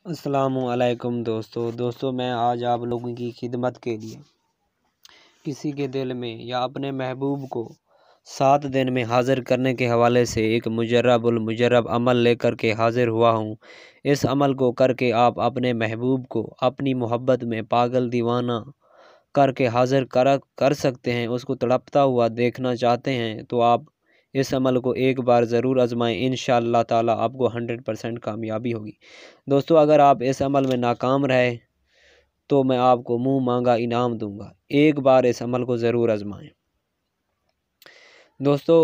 السلام علیکم دوستو میں آج آپ لوگوں کی خدمت کے لیے کسی کے دل میں یا اپنے محبوب کو 7 دن میں حاضر کرنے کے حوالے سے ایک مجرب المجرب عمل لے کر کے حاضر ہوا ہوں۔ اس عمل کو کر کے آپ اپنے محبوب کو اپنی محبت میں پاگل دیوانہ کر کے حاضر کر سکتے ہیں۔ اس کو تڑپتا ہوا دیکھنا چاہتے ہیں تو آپ اس عمل کو ایک بار ضرور آزمائیں، انشاءاللہ تعالی آپ کو 100% کامیابی ہوگی۔ دوستو اگر آپ اس عمل میں ناکام رہے تو میں آپ کو منہ مانگا انعام دوں گا، ایک بار اس عمل کو ضرور آزمائیں۔ دوستو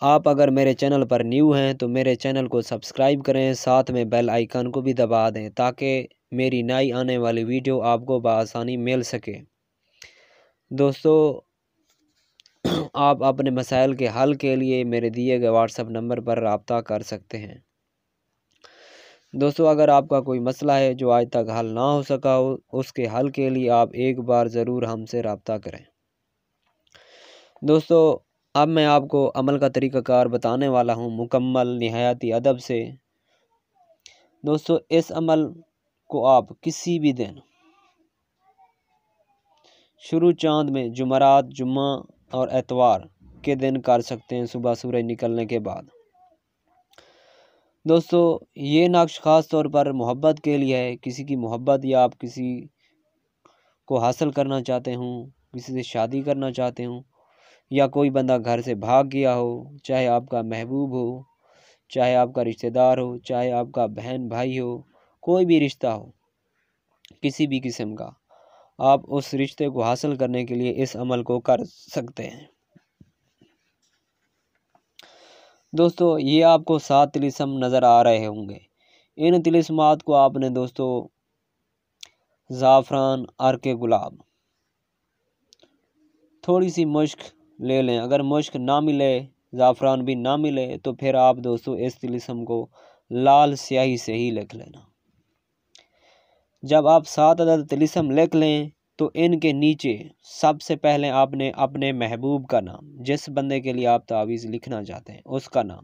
آپ اگر میرے چینل پر نیو ہیں تو میرے چینل کو سبسکرائب کریں، ساتھ میں بیل آئیکن کو بھی دبا دیں تاکہ میری نئی آنے والی ویڈیو آپ کو بآسانی مل سکے۔ دوستو آپ اپنے مسائل کے حل کے لیے میرے دیے گئے واٹس ایپ نمبر پر رابطہ کر سکتے ہیں۔ دوستو اگر آپ کا کوئی مسئلہ ہے جو آج تک حل نہ ہو سکا ہو، اس کے حل کے لیے آپ ایک بار ضرور ہم سے رابطہ کریں۔ دوستو اب میں آپ کو عمل کا طریقہ کار بتانے والا ہوں مکمل نہایتی ادب سے۔ دوستو اس عمل کو آپ کسی بھی دن شروع چاند میں جمعرات، جمعہ اور اتوار کے دن کر سکتے ہیں، صبح سورج نکلنے کے بعد۔ دوستو یہ نقش خاص طور پر محبت کے لیے ہے، کسی کی محبت یا آپ کسی کو حاصل کرنا چاہتے ہوں، کسی سے شادی کرنا چاہتے ہوں، یا کوئی بندہ گھر سے بھاگ گیا ہو، چاہے آپ کا محبوب ہو، چاہے آپ کا رشتہ دار ہو، چاہے آپ کا بہن بھائی ہو، کوئی بھی رشتہ ہو کسی بھی قسم کا، آپ اس رشتے کو حاصل کرنے کے لیے اس عمل کو کر سکتے ہیں۔ دوستو یہ آپ کو 7 طلسم نظر آ رہے ہوں گے۔ ان طلسمات کو آپ نے دوستو زعفران، عرق گلاب، تھوڑی سی مشک لے لیں، اگر مشک نہ ملے، زعفران بھی نہ ملے تو پھر آپ دوستو اس طلسم کو لال سیاہی سے ہی لکھ لینا۔ جب آپ 7 عدد طلسم لکھ لیں تو ان کے نیچے سب سے پہلے آپ نے اپنے محبوب کا نام، جس بندے کے لیے آپ تعویذ لکھنا چاہتے ہیں اس کا نام،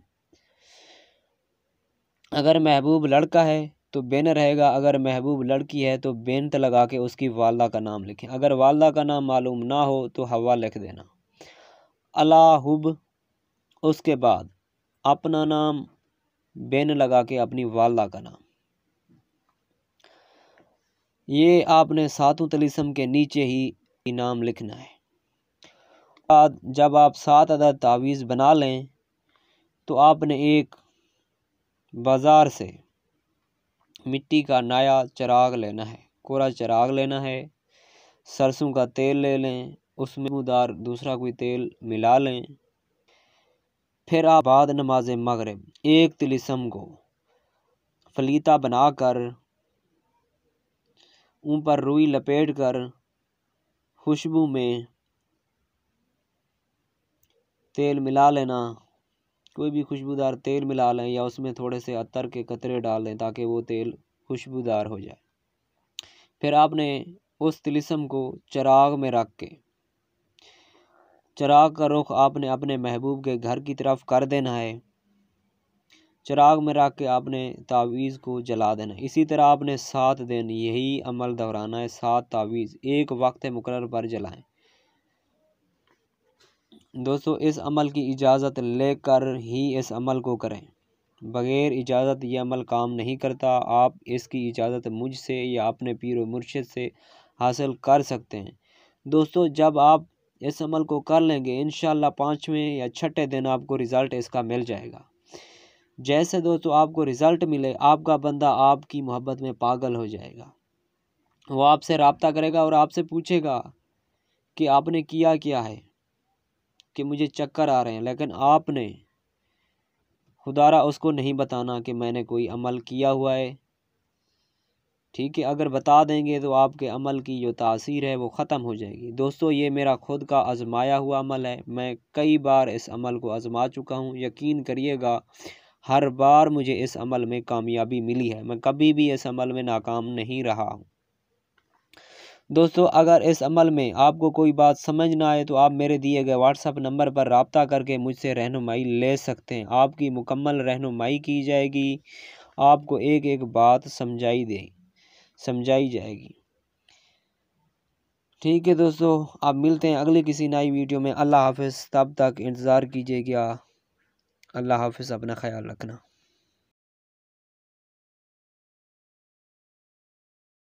اگر محبوب لڑکا ہے تو بین رہے گا، اگر محبوب لڑکی ہے تو بینت لگا کے اس کی والدہ کا نام لکھیں، اگر والدہ کا نام معلوم نہ ہو تو حوا لکھ دینا، الہب، اس کے بعد اپنا نام بین لگا کے اپنی والدہ کا نام، یہ آپ نے 7 طلسم کے نیچے ہی نام لکھنا ہے۔ جب آپ 7 عدد تعویذ بنا لیں تو آپ نے ایک بازار سے مٹی کا نیا چراغ لینا ہے، کوڑا چراغ لینا ہے، سرسوں کا تیل لے لیں، اس میں دار دوسرا کوئی تیل ملا لیں، پھر آپ بعد نماز مغرب ایک طلسم کو فلیتا بنا کر اوپر روئی لپیٹ کر خوشبو میں تیل ملا لینا، کوئی بھی خوشبودار تیل ملا لیں یا اس میں تھوڑے سے عطر کے قطرے ڈال دیں تاکہ وہ تیل خوشبودار ہو جائے۔ پھر آپ نے اس طلسم کو چراغ میں رکھ کے چراغ کا رخ آپ نے اپنے محبوب کے گھر کی طرف کر دینا ہے، چراغ میں رکھ کے آپ نے تعویذ کو جلا دینا ہے۔ اسی طرح آپ نے 7 دن یہی عمل دہرانا ہے، 7 تعویذ ایک وقت مقرر پر جلائیں۔ دوستو اس عمل کی اجازت لے کر ہی اس عمل کو کریں، بغیر اجازت یہ عمل کام نہیں کرتا۔ آپ اس کی اجازت مجھ سے یا اپنے پیر و مرشد سے حاصل کر سکتے ہیں۔ دوستو جب آپ اس عمل کو کر لیں گے انشاءاللہ 5ویں یا 6ٹھے دن آپ کو رزلٹ اس کا مل جائے گا۔ جیسے دوستو آپ کو رزلٹ ملے آپ کا بندہ آپ کی محبت میں پاگل ہو جائے گا، وہ آپ سے رابطہ کرے گا اور آپ سے پوچھے گا کہ آپ نے کیا ہے کہ مجھے چکر آ رہے ہیں، لیکن آپ نے خدا را اس کو نہیں بتانا کہ میں نے کوئی عمل کیا ہوا ہے، ٹھیک ہے؟ اگر بتا دیں گے تو آپ کے عمل کی جو تاثیر ہے وہ ختم ہو جائے گی۔ دوستو یہ میرا خود کا آزمایا ہوا عمل ہے، میں کئی بار اس عمل کو آزما چکا ہوں، یقین کریے گا ہر بار مجھے اس عمل میں کامیابی ملی ہے، میں کبھی بھی اس عمل میں ناکام نہیں رہا ہوں۔ دوستو اگر اس عمل میں آپ کو کوئی بات سمجھ نہ آئے تو آپ میرے دیے گئے واٹس ایپ نمبر پر رابطہ کر کے مجھ سے رہنمائی لے سکتے ہیں، آپ کی مکمل رہنمائی کی جائے گی آپ کو ایک ایک بات سمجھائی جائے گی۔ ٹھیک ہے دوستو، آپ ملتے ہیں اگلی کسی نئی ویڈیو میں۔ اللہ حافظ، تب تک انتظار کیجیے گا۔ اللہ حافظ، اپنا خیال رکھنا۔